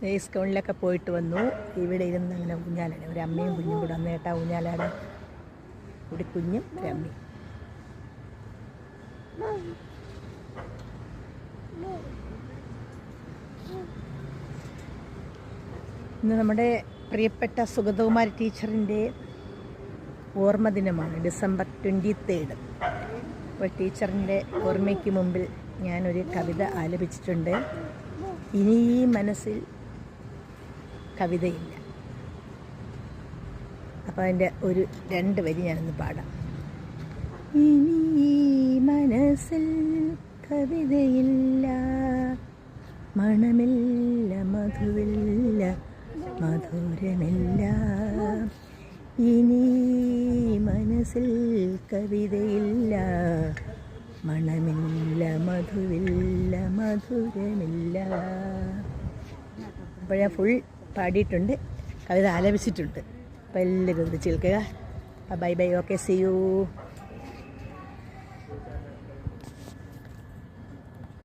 ഇസ്കോണിലൊക്കെ പോയിട്ട് വന്നു. ഇവിടെ ഇരുന്ന് അങ്ങനെ ഊഞ്ഞാലാണ്. ഒരു അമ്മയും കുഞ്ഞും കൂടെ വന്ന് കേട്ടാ ഊഞ്ഞാലാണ്. ഒരു കുഞ്ഞും ഒരമ്മയും. ഇന്ന് നമ്മുടെ പ്രിയപ്പെട്ട സുഗതകുമാരി ടീച്ചറിൻ്റെ ഓർമ്മ ദിനമാണ്, ഡിസംബർ 23. അപ്പോൾ ടീച്ചറിൻ്റെ ഓർമ്മയ്ക്ക് മുമ്പിൽ ഞാനൊരു കവിത ആലപിച്ചിട്ടുണ്ട്. ഇനി ഈ മനസ്സിൽ കവിതയില്ല. അപ്പോൾ അതിൻ്റെ ഒരു 2 വരി ഞാനൊന്ന് പാടാം. ഇനി ഈ മനസ്സിൽ കവിതയില്ല, മണമില്ല, മധുവില്ല, മധുരമില്ല. ഇനി മനസ്സിൽ കവിതയില്ല, മണമില്ല, മധുവില്ല, മധുരമില്ല. അപ്പോൾ ഞാൻ ഫുൾ പാടിയിട്ടുണ്ട്, കവിത ആലപിച്ചിട്ടുണ്ട്. അപ്പോൾ എല്ലാവരും ഒന്ന് കേൾക്കുക. Bye bye, okay, see U.